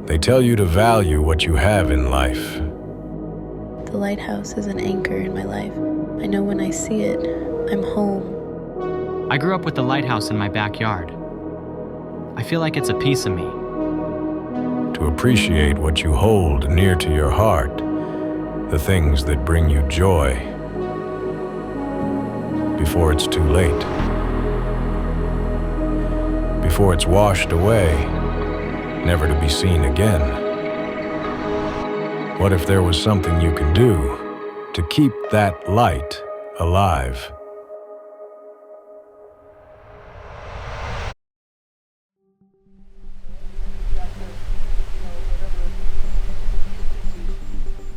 They tell you to value what you have in life. The lighthouse is an anchor in my life. I know when I see it, I'm home. I grew up with the lighthouse in my backyard. I feel like it's a piece of me. To appreciate what you hold near to your heart, the things that bring you joy, before it's too late, before it's washed away, never to be seen again. What if there was something you can do to keep that light alive?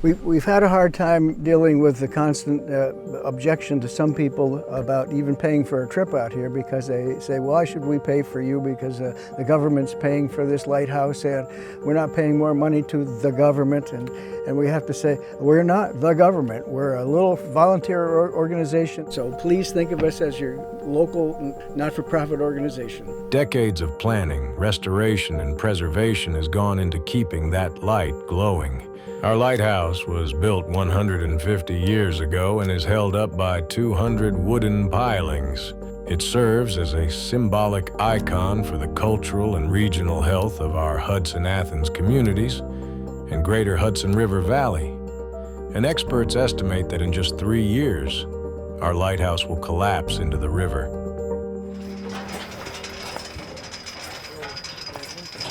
We've had a hard time dealing with the constant objection to some people about even paying for a trip out here, because they say, why should we pay for you, because the government's paying for this lighthouse and we're not paying more money to the government. And we have to say, we're not the government. We're a little volunteer organization. So please think of us as your local not-for-profit organization. Decades of planning, restoration, and preservation has gone into keeping that light glowing. Our lighthouse was built 150 years ago and is held up by 200 wooden pilings. It serves as a symbolic icon for the cultural and regional health of our Hudson-Athens communities and greater Hudson River Valley. And experts estimate that in just 3 years, our lighthouse will collapse into the river.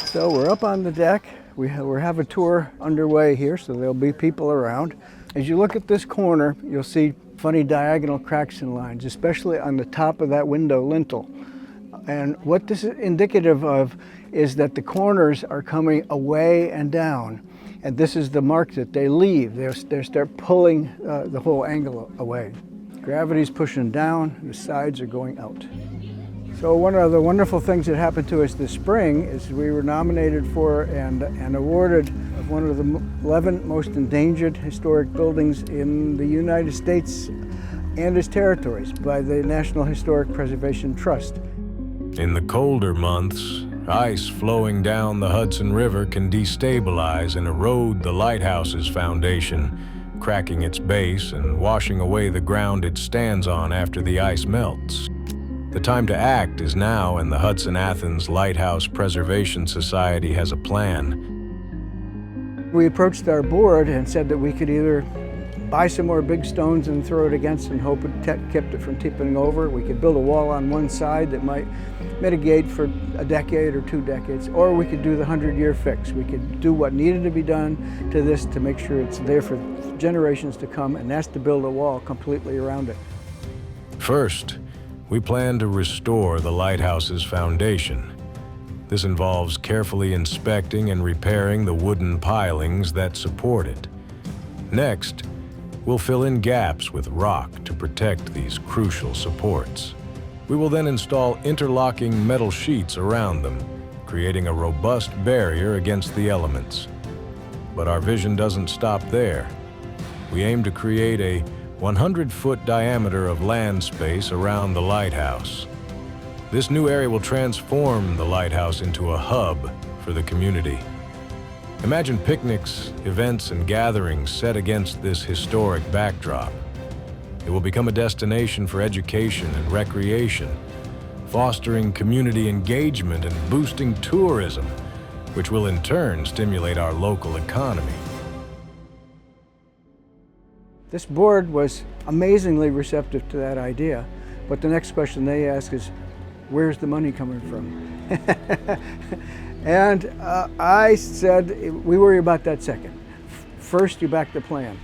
So we're up on the deck. We have a tour underway here, so there'll be people around. As you look at this corner, you'll see funny diagonal cracks and lines, especially on the top of that window lintel. And what this is indicative of is that the corners are coming away and down. And this is the mark that they leave. They start pulling the whole angle away. Gravity's pushing down, the sides are going out. So one of the wonderful things that happened to us this spring is we were nominated for and awarded one of the 11 most endangered historic buildings in the United States and its territories by the National Historic Preservation Trust. In the colder months, ice flowing down the Hudson River can destabilize and erode the lighthouse's foundation, cracking its base and washing away the ground it stands on after the ice melts. The time to act is now, and the Hudson-Athens Lighthouse Preservation Society has a plan. We approached our board and said that we could either buy some more big stones and throw it against and hope it kept it from tipping over. We could build a wall on one side that might mitigate for a decade or 2 decades, or we could do the 100-year fix. We could do what needed to be done to this to make sure it's there for generations to come, and that's to build a wall completely around it. First, we plan to restore the lighthouse's foundation. This involves carefully inspecting and repairing the wooden pilings that support it. Next, we'll fill in gaps with rock to protect these crucial supports. We will then install interlocking metal sheets around them, creating a robust barrier against the elements. But our vision doesn't stop there. We aim to create a 100-foot diameter of land space around the lighthouse. This new area will transform the lighthouse into a hub for the community. Imagine picnics, events, and gatherings set against this historic backdrop. It will become a destination for education and recreation, fostering community engagement and boosting tourism, which will in turn stimulate our local economy. This board was amazingly receptive to that idea, but the next question they ask is, where's the money coming from? And I said, we worry about that second. First, you back the plan.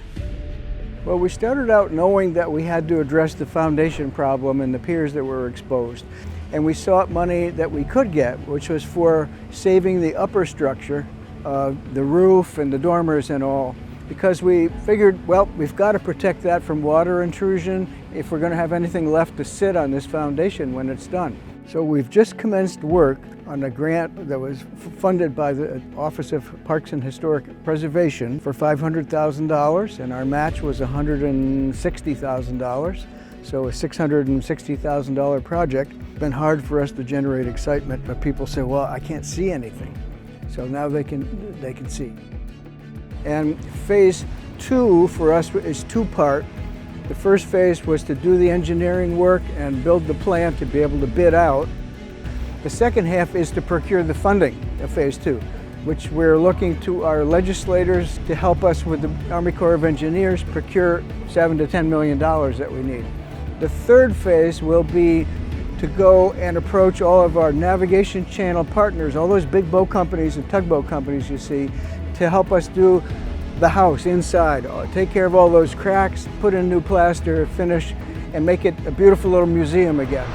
Well, we started out knowing that we had to address the foundation problem and the piers that were exposed. And we sought money that we could get, which was for saving the upper structure, the roof and the dormers and all, because we figured, well, we've got to protect that from water intrusion if we're going to have anything left to sit on this foundation when it's done. So we've just commenced work on a grant that was funded by the Office of Parks and Historic Preservation for $500,000, and our match was $160,000. So a $660,000 project. It's been hard for us to generate excitement, but people say, well, I can't see anything. So now they can see. And phase 2 for us is two-part. The first phase was to do the engineering work and build the plant to be able to bid out. The second half is to procure the funding of phase 2, which we're looking to our legislators to help us with the Army Corps of Engineers procure $7 to $10 million that we need. The third phase will be to go and approach all of our navigation channel partners, all those big boat companies and tugboat companies you see, to help us do the house inside, take care of all those cracks, put in new plaster, finish, and make it a beautiful little museum again.